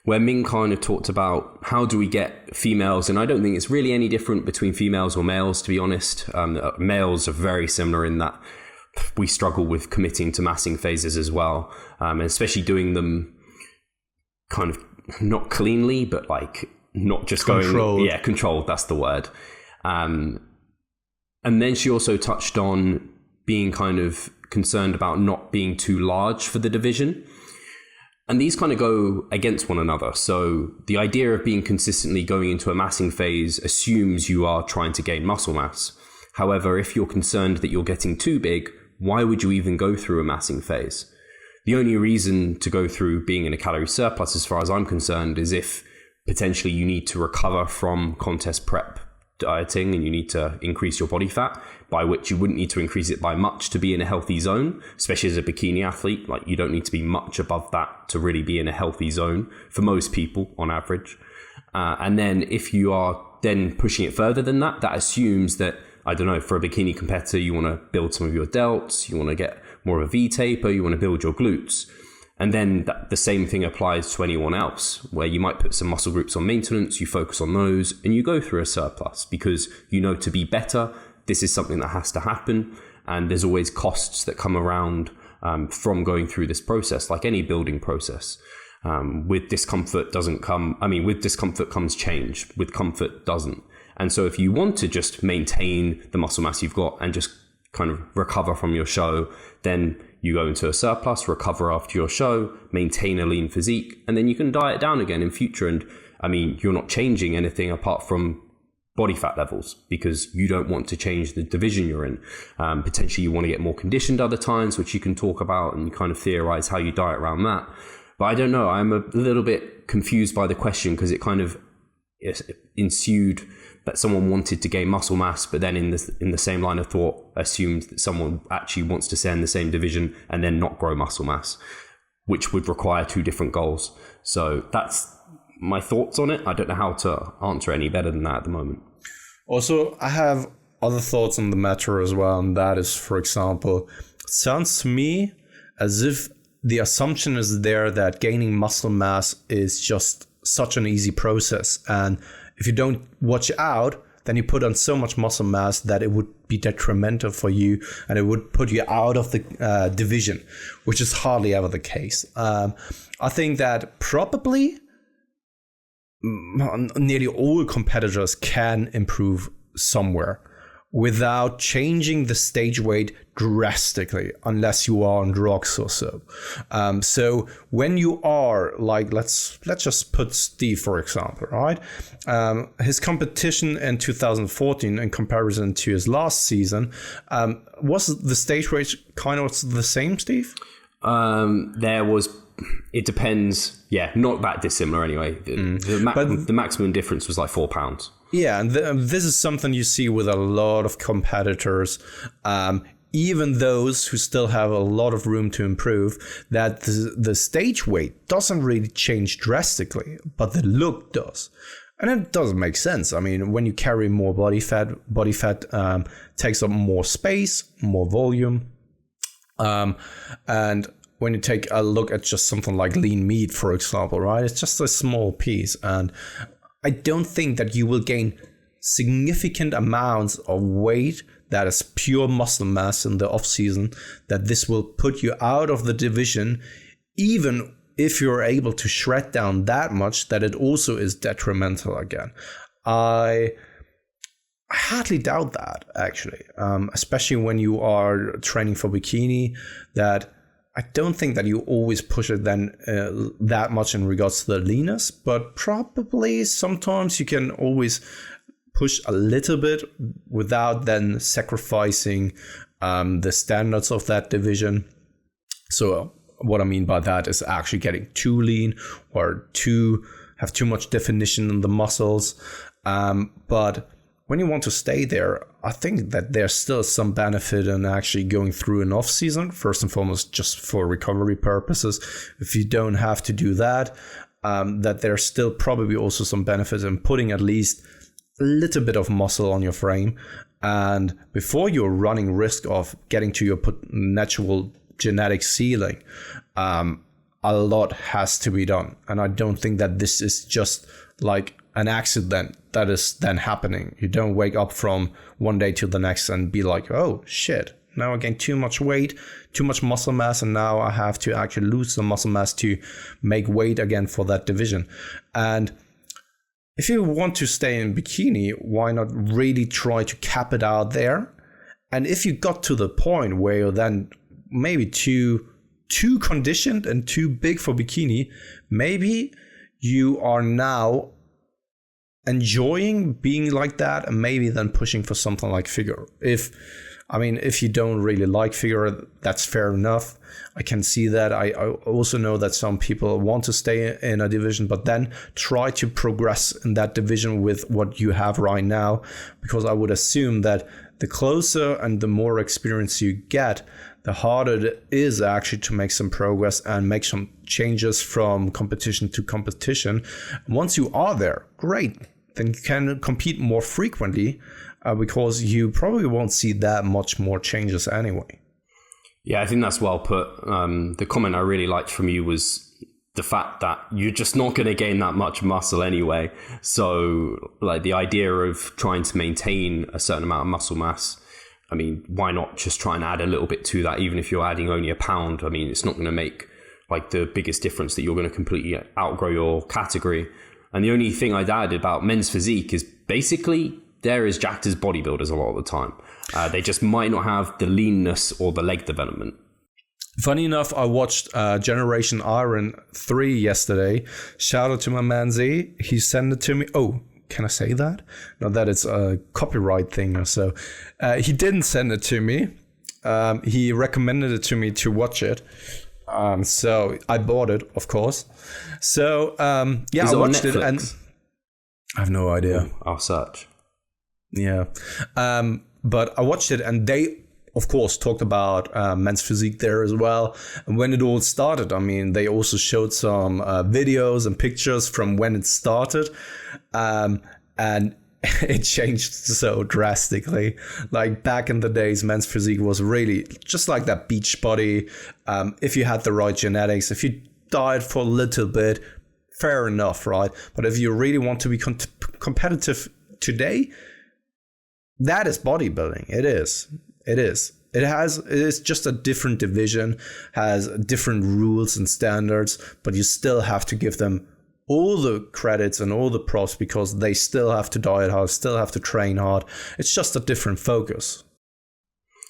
where Ming kind of talked about how do we get females, and I don't think it's really any different between females or males, to be honest. Males are very similar in that we struggle with committing to massing phases as well, and especially doing them kind of not cleanly, but like not just controlled. Controlled, that's the word. And then she also touched on being kind of concerned about not being too large for the division. And these kind of go against one another. So the idea of being consistently going into a massing phase assumes you are trying to gain muscle mass. However, if you're concerned that you're getting too big, why would you even go through a massing phase? The only reason to go through being in a calorie surplus, as far as I'm concerned, is if potentially you need to recover from contest prep dieting and you need to increase your body fat, by which you wouldn't need to increase it by much to be in a healthy zone, especially as a bikini athlete. Like, you don't need to be much above that to really be in a healthy zone for most people on average. And then if you are then pushing it further than that, that assumes that, I don't know, for a bikini competitor, you want to build some of your delts, you want to get more of a V taper, you want to build your glutes. And then the same thing applies to anyone else, where you might put some muscle groups on maintenance, you focus on those, and you go through a surplus because you know to be better, this is something that has to happen. And there's always costs that come around from going through this process, like any building process. With discomfort with discomfort comes change. With comfort doesn't. And so if you want to just maintain the muscle mass you've got and just kind of recover from your show, then you go into a surplus, recover after your show, maintain a lean physique, and then you can diet down again in future. And I mean, you're not changing anything apart from body fat levels because you don't want to change the division you're in. Potentially you want to get more conditioned other times, which you can talk about and kind of theorize how you diet around that. But I don't know, I'm a little bit confused by the question because it kind of ensued that someone wanted to gain muscle mass, but then in the same line of thought assumed that someone actually wants to stay in the same division and then not grow muscle mass, which would require two different goals. So that's my thoughts on it. I don't know how to answer any better than that at the moment. Also, I have other thoughts on the matter as well, and that is, for example, it sounds to me as if the assumption is there that gaining muscle mass is just such an easy process, and if you don't watch out, then you put on so much muscle mass that it would be detrimental for you and it would put you out of the division, which is hardly ever the case. I think that probably nearly all competitors can improve somewhere without changing the stage weight drastically, unless you are on drugs or so. So when you are like, let's just put Steve, for example, right? His competition in 2014 in comparison to his last season, was the stage weight kind of the same, Steve? It depends. Yeah, not that dissimilar anyway. The maximum difference was like 4 pounds. Yeah, and this is something you see with a lot of competitors, even those who still have a lot of room to improve, that the stage weight doesn't really change drastically, but the look does. And it doesn't make sense. I mean, when you carry more body fat takes up more space, more volume. And when you take a look at just something like lean meat, for example, right? It's just a small piece. And I don't think that you will gain significant amounts of weight that is pure muscle mass in the off season, that this will put you out of the division, even if you're able to shred down that much that it also is detrimental again. I hardly doubt that, actually, especially when you are training for bikini, that I don't think that you always push it then that much in regards to the leanness, but probably sometimes you can always push a little bit without then sacrificing the standards of that division. So what I mean by that is actually getting too lean or have too much definition in the muscles. But when you want to stay there, I think that there's still some benefit in actually going through an off season, first and foremost, just for recovery purposes. If you don't have to do that, that there's still probably also some benefit in putting at least a little bit of muscle on your frame. And before you're running risk of getting to your natural genetic ceiling, a lot has to be done. And I don't think that this is just like an accident that is then happening. You don't wake up from one day to the next and be like, oh shit, now I gained too much weight, too much muscle mass, and now I have to actually lose some muscle mass to make weight again for that division. And if you want to stay in bikini, why not really try to cap it out there? And if you got to the point where you're then maybe too too conditioned and too big for bikini, maybe you are now enjoying being like that, and maybe then pushing for something like figure. If you don't really like figure, that's fair enough. I can see that. I also know that some people want to stay in a division, but then try to progress in that division with what you have right now, because I would assume that the closer and the more experience you get, the harder it is actually to make some progress and make some changes from competition to competition. Once you are there, great. Then you can compete more frequently because you probably won't see that much more changes anyway. Yeah, I think that's well put. The comment I really liked from you was the fact that you're just not going to gain that much muscle anyway. So like the idea of trying to maintain a certain amount of muscle mass, I mean, why not just try and add a little bit to that, even if you're adding only a pound? I mean, it's not going to make like the biggest difference that you're going to completely outgrow your category. And the only thing I'd add about men's physique is basically they're as jacked as bodybuilders a lot of the time. They just might not have the leanness or the leg development. Funny enough, I watched Generation Iron 3 yesterday. Shout out to my man Z. He sent it to me. Oh, can I say that? No, that it's a copyright thing or so. He didn't send it to me. He recommended it to me to watch it. So I bought it, of course. So yeah, I watched it, and I have no idea. I'll search. Yeah, but I watched it, and they, of course, talked about men's physique there as well. And when it all started, I mean, they also showed some videos and pictures from when it started. And it changed so drastically. Like back in the days, men's physique was really just like that beach body. If you had the right genetics, if you died for a little bit, fair enough, right? But if you really want to be competitive today, that is bodybuilding. It is. It is just a different division, has different rules and standards, but you still have to give them all the credits and all the props because they still have to diet hard, still have to train hard. It's just a different focus.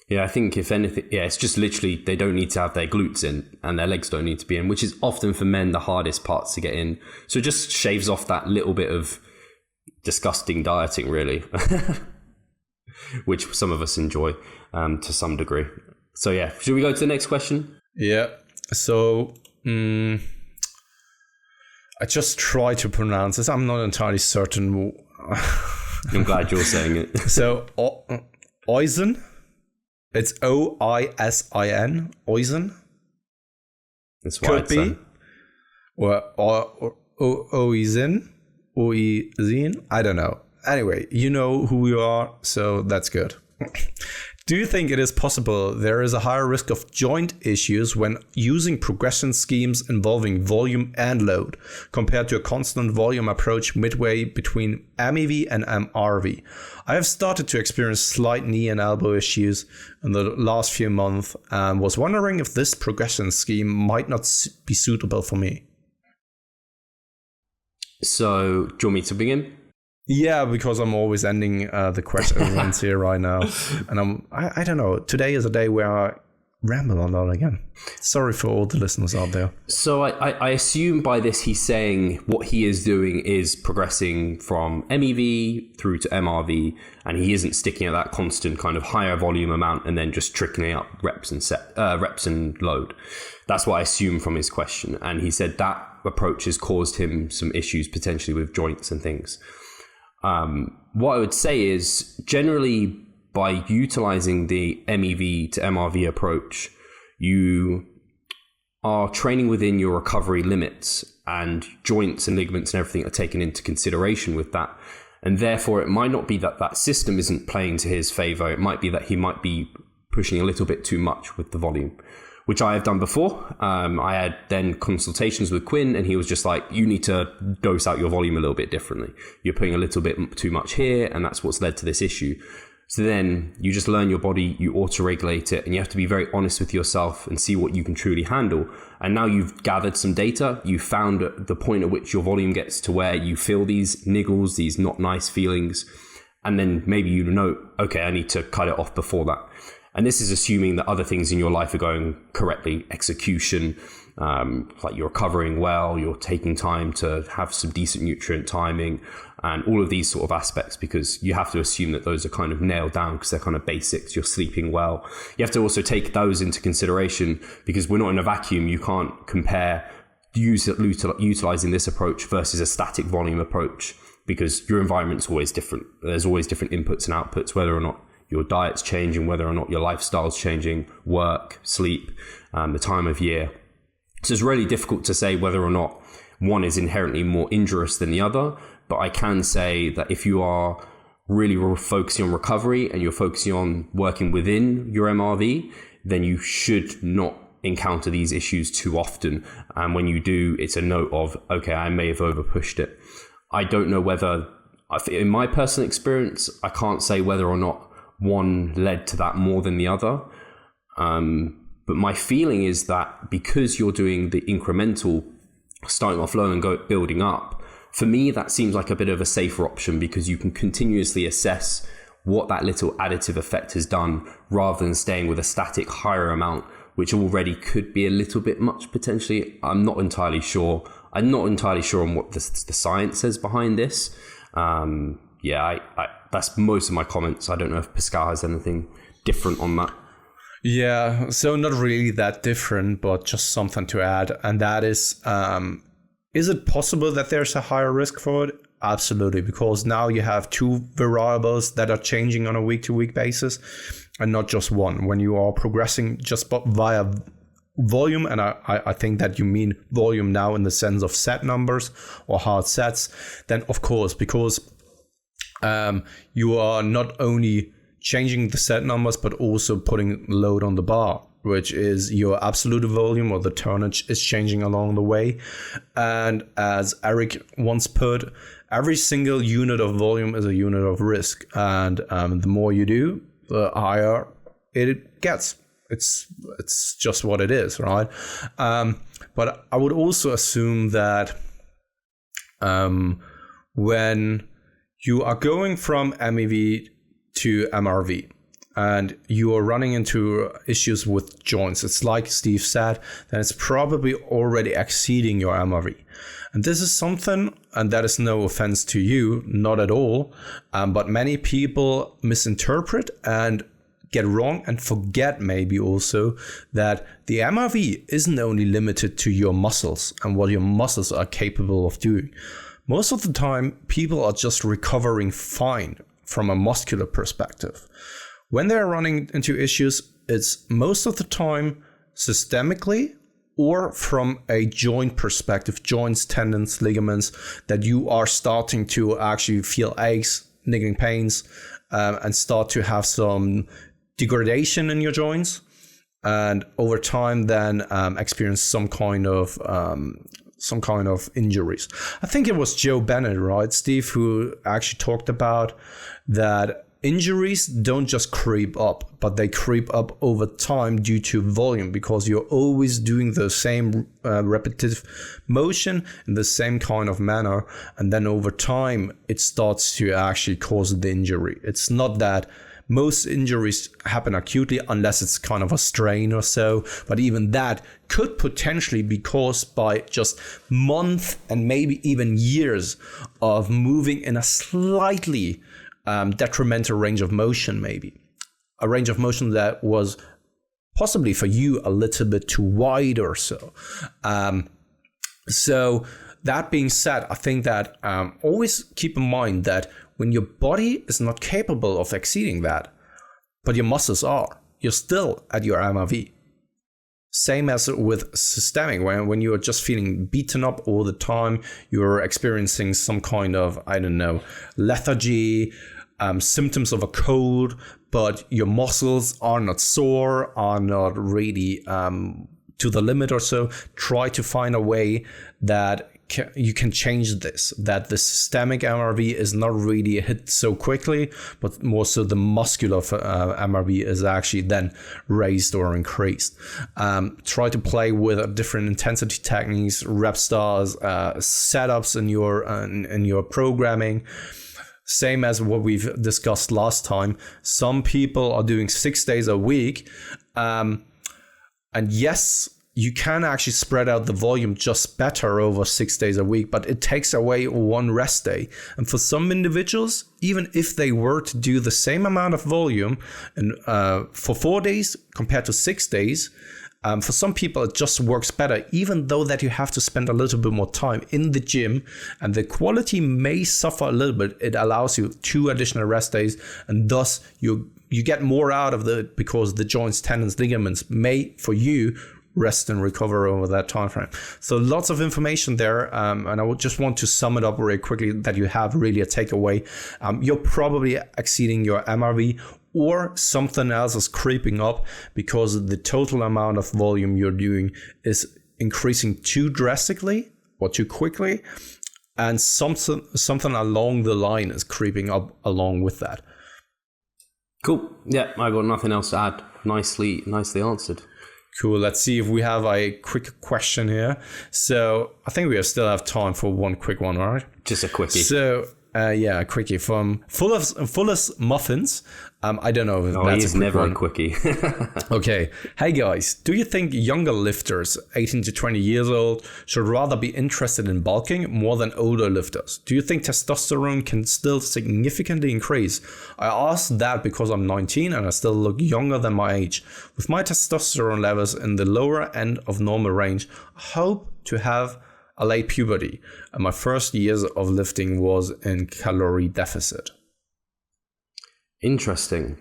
Yeah, I think if anything, it's just literally they don't need to have their glutes in and their legs don't need to be in, which is often for men the hardest parts to get in. So it just shaves off that little bit of disgusting dieting, really, which some of us enjoy to some degree. So yeah, should we go to the next question? Yeah. So I just try to pronounce this. I'm not entirely certain. I'm glad you're saying it. So Oisin. It's Oisin. Oisin. That's why could be. Or Oisin. Oisin. I don't know. Anyway, you know who you are, so that's good. Do you think it is possible there is a higher risk of joint issues when using progression schemes involving volume and load compared to a constant volume approach midway between MEV and MRV? I have started to experience slight knee and elbow issues in the last few months and was wondering if this progression scheme might not be suitable for me. So, do you want me to begin? Yeah, because I'm always ending the questions here right now. And I don't know. Today is a day where I ramble a lot again. Sorry for all the listeners out there. So I assume by this he's saying what he is doing is progressing from MEV through to MRV, and he isn't sticking at that constant kind of higher volume amount and then just trickling up reps and load. That's what I assume from his question. And he said that approach has caused him some issues potentially with joints and things. What I would say is generally by utilizing the MEV to MRV approach, you are training within your recovery limits and joints and ligaments and everything are taken into consideration with that. And therefore it might not be that that system isn't playing to his favor. It might be that he might be pushing a little bit too much with the volume, which I have done before. I had then consultations with Quinn and he was just like, you need to dose out your volume a little bit differently. You're putting a little bit too much here and that's what's led to this issue. So then you just learn your body, you auto-regulate it, and you have to be very honest with yourself and see what you can truly handle. And now you've gathered some data, you found the point at which your volume gets to where you feel these niggles, these not nice feelings, and then maybe you know, okay, I need to cut it off before that. And this is assuming that other things in your life are going correctly, execution, like you're recovering well, you're taking time to have some decent nutrient timing, and all of these sort of aspects, because you have to assume that those are kind of nailed down because they're kind of basics. You're sleeping well. You have to also take those into consideration because we're not in a vacuum. You can't compare utilizing this approach versus a static volume approach because your environment's always different. There's always different inputs and outputs, whether or not your diet's changing, whether or not your lifestyle's changing, work, sleep, the time of year. So it's really difficult to say whether or not one is inherently more injurious than the other. But I can say that if you are really focusing on recovery and you're focusing on working within your MRV, then you should not encounter these issues too often. And when you do, it's a note of, okay, I may have overpushed it. I don't know whether, in my personal experience, I can't say whether or not one led to that more than the other. But my feeling is that because you're doing the incremental, starting off low and building up, for me, that seems like a bit of a safer option because you can continuously assess what that little additive effect has done rather than staying with a static higher amount, which already could be a little bit much potentially. I'm not entirely sure. I'm not entirely sure on what the science says behind this. That's most of my comments. I don't know if Pascal has anything different on that. Yeah, so not really that different, but just something to add. And that is it possible that there's a higher risk for it? Absolutely, because now you have two variables that are changing on a week-to-week basis and not just one. When you are progressing just via volume, and I think that you mean volume now in the sense of set numbers or hard sets, then of course, because you are not only changing the set numbers, but also putting load on the bar, which is your absolute volume or the tonnage is changing along the way. And as Eric once put, every single unit of volume is a unit of risk. And the more you do, the higher it gets. It's just what it is, right? But I would also assume that when you are going from MEV to MRV and you are running into issues with joints, it's like Steve said, then it's probably already exceeding your MRV. And this is something, and that is no offense to you, not at all, but many people misinterpret and get wrong and forget maybe also that the MRV isn't only limited to your muscles and what your muscles are capable of doing. Most of the time, people are just recovering fine from a muscular perspective. When they're running into issues, it's most of the time systemically or from a joint perspective, joints, tendons, ligaments, that you are starting to actually feel aches, niggling pains, and start to have some degradation in your joints. And over time, then experience some kind of injuries. I think it was Joe Bennett, right, Steve, who actually talked about that injuries don't just creep up, but they creep up over time due to volume, because you're always doing the same repetitive motion in the same kind of manner. And then over time, it starts to actually cause the injury. It's not that most injuries happen acutely unless it's kind of a strain or so. But even that could potentially be caused by just months and maybe even years of moving in a slightly detrimental range of motion, maybe a range of motion that was possibly for you a little bit too wide or so. So that being said, I think that always keep in mind that when your body is not capable of exceeding that, but your muscles are, you're still at your MRV. Same as with systemic, when you are just feeling beaten up all the time, you're experiencing some kind of, lethargy, symptoms of a cold, but your muscles are not sore, are not really to the limit or so. Try to find a way that you can change this, that the systemic MRV is not really hit so quickly, but more so the muscular MRV is actually then raised or increased. Try to play with different intensity techniques, rep stars, setups in your programming. Same as what we've discussed last time. Some people are doing 6 days a week. And yes, you can actually spread out the volume just better over 6 days a week, but it takes away one rest day. And for some individuals, even if they were to do the same amount of volume and for 4 days compared to 6 days, for some people, it just works better, even though that you have to spend a little bit more time in the gym and the quality may suffer a little bit. It allows you 2 additional rest days, and thus you get more out of it because the joints, tendons, ligaments may, for you, rest and recover over that time frame. So lots of information there, and I would just want to sum it up very quickly that you have really a takeaway. You're probably exceeding your MRV, or something else is creeping up because the total amount of volume you're doing is increasing too drastically or too quickly, and something along the line is creeping up along with that. Cool. Yeah, I got nothing else to add. Nicely answered. Cool. Let's see if we have a quick question here. So I think we still have time for one quick one, all right? Just a quickie. So a quickie from Fuller's Muffins. I don't know if that's he's never a quickie. Okay. Hey guys, do you think younger lifters, 18 to 20 years old, should rather be interested in bulking more than older lifters? Do you think testosterone can still significantly increase? I ask that because I'm 19 and I still look younger than my age. With my testosterone levels in the lower end of normal range, I hope to have a late puberty, and my first years of lifting was in calorie deficit. Interesting.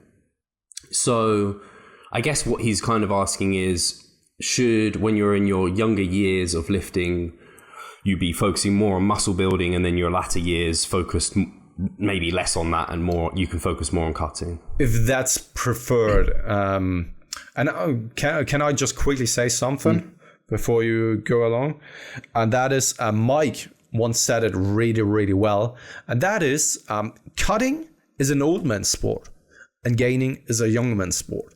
So I guess what he's kind of asking is, should, when you're in your younger years of lifting, you be focusing more on muscle building, and then your latter years focused maybe less on that and more, you can focus more on cutting? If that's preferred. And can I just quickly say something before you go along? And that is, Mike once said it really, really well. And that is, cutting is an old man's sport and gaining is a young man's sport.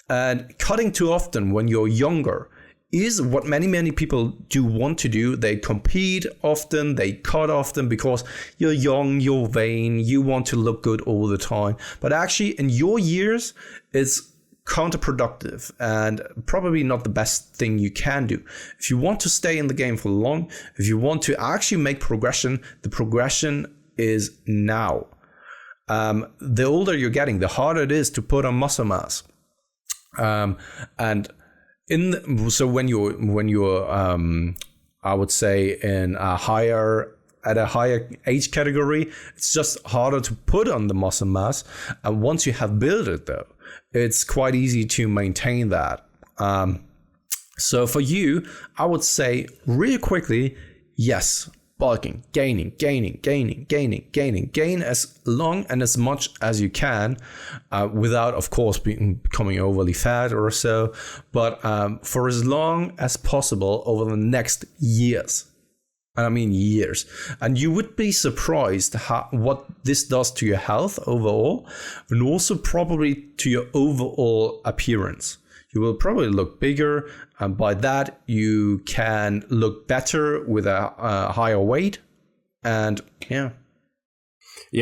And cutting too often when you're younger is what many people do want to do. They compete often, they cut often because you're young, you're vain, you want to look good all the time. But actually in your years, it's counterproductive and probably not the best thing you can do. If you want to stay in the game for long, if you want to actually make progression, the progression is now. The older you're getting, the harder it is to put on muscle mass. So when you're I would say at a higher age category, it's just harder to put on the muscle mass. And once you have built it though, it's quite easy to maintain that. So for you, I would say really quickly, yes, bulking, gaining, gain as long and as much as you can, without, of course, becoming overly fat or so, but for as long as possible over the next years. And I mean years. And you would be surprised what this does to your health overall, and also probably to your overall appearance. You will probably look bigger, and by that you can look better with a higher weight. And yeah,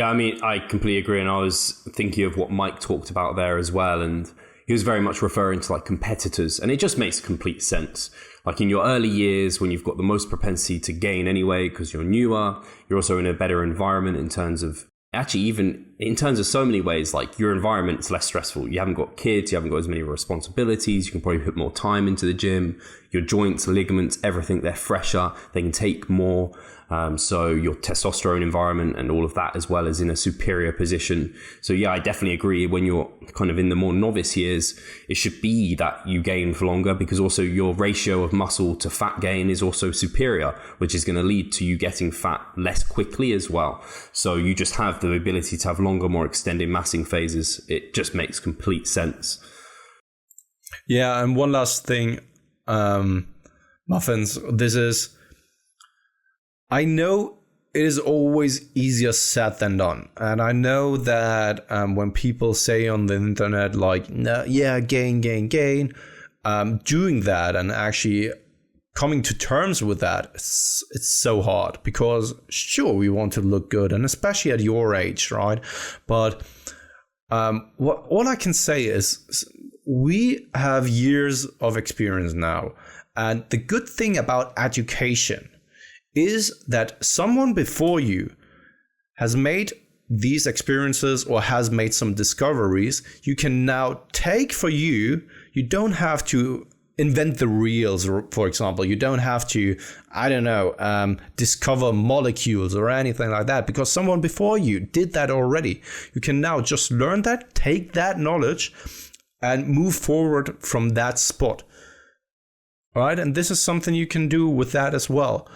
I mean, I completely agree. And I was thinking of what Mike talked about there as well, and he was very much referring to like competitors, and it just makes complete sense. Like in your early years, when you've got the most propensity to gain anyway, because you're newer, you're also in a better environment in terms of, actually even in terms of so many ways, like your environment's less stressful. You haven't got kids, you haven't got as many responsibilities, you can probably put more time into the gym. Your joints, ligaments, everything, they're fresher, they can take more. So your testosterone environment and all of that as well is in a superior position. So yeah, I definitely agree. When you're kind of in the more novice years, it should be that you gain for longer, because also your ratio of muscle to fat gain is also superior, which is going to lead to you getting fat less quickly as well. So you just have the ability to have longer, more extended massing phases. It just makes complete sense. Yeah, and one last thing, Muffins, I know it is always easier said than done. And I know that when people say on the internet, like, no, yeah, gain, doing that and actually coming to terms with that, it's so hard, because sure, we want to look good, and especially at your age, right? But all I can say is we have years of experience now. And the good thing about education is that someone before you has made these experiences or has made some discoveries you can now take for you. You don't have to invent the reels, for example. You don't have to, discover molecules or anything like that, because someone before you did that already. You can now just learn that, take that knowledge, and move forward from that spot. Right? And this is something you can do with that as well.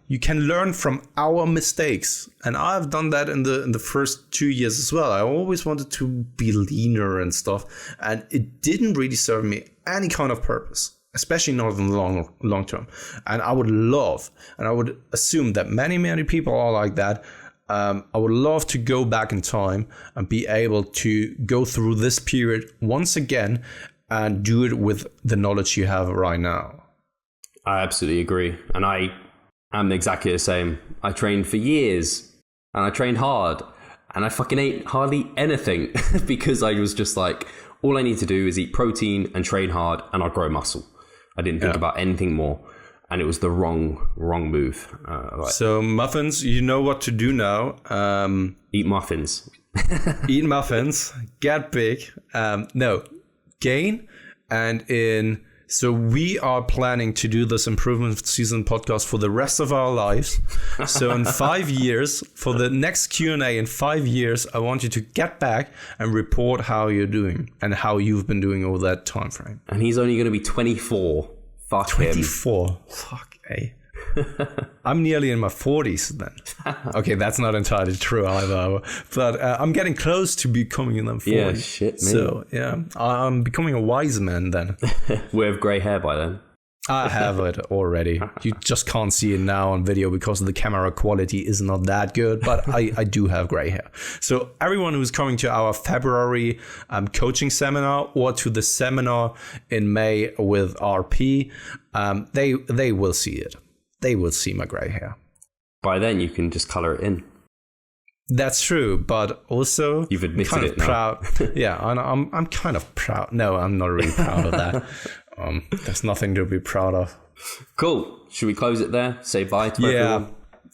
You can learn from our mistakes. And I've done that in the first 2 years as well. I always wanted to be leaner and stuff. And it didn't really serve me any kind of purpose, especially not in the long term. And I would love, and I would assume that many, many people are like that. I would love to go back in time and be able to go through this period once again and do it with the knowledge you have right now. I absolutely agree. And I am exactly the same. I trained for years and I trained hard and I fucking ate hardly anything because I was just like, all I need to do is eat protein and train hard and I'll grow muscle. I didn't think about anything more. And it was the wrong move. So muffins, you know what to do now. Eat muffins. Eat muffins. Get big. Gain. And so we are planning to do this improvement season podcast for the rest of our lives. So in 5 years, for the next Q&A in 5 years, I want you to get back and report how you're doing and how you've been doing over that time frame. And he's only going to be 24. Fuck 24. Him. Fuck, eh? I'm nearly in my 40s then. Okay, that's not entirely true either. But I'm getting close to becoming in them 40s. Yeah, shit, man. So, yeah, I'm becoming a wise man then. We have grey hair by then. I have it already. You just can't see it now on video because the camera quality is not that good, but I do have grey hair. So everyone who's coming to our February coaching seminar or to the seminar in May with RP, they will see it. They will see my grey hair. By then you can just colour it in. That's true, but also you've admitted kind it of now. Proud. Yeah, I'm kind of proud. No, I'm not really proud of that. There's nothing to be proud of. Cool. Should we close it there? Say bye to everyone? Yeah,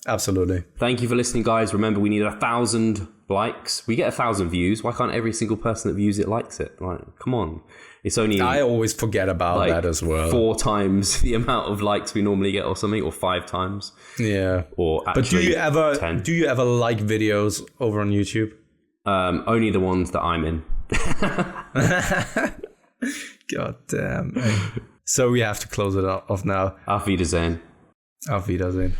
absolutely. Thank you for listening, guys. Remember, we need 1,000 likes. We get 1,000 views. Why can't every single person that views it likes it? Like, come on. It's only... I always forget about that as well. 4 times the amount of likes we normally get or something, or 5 times. Yeah. Or but do you ever 10. Do you ever like videos over on YouTube? Only the ones that I'm in. God damn. So we have to close it off now. Auf Wiedersehen. Auf Wiedersehen.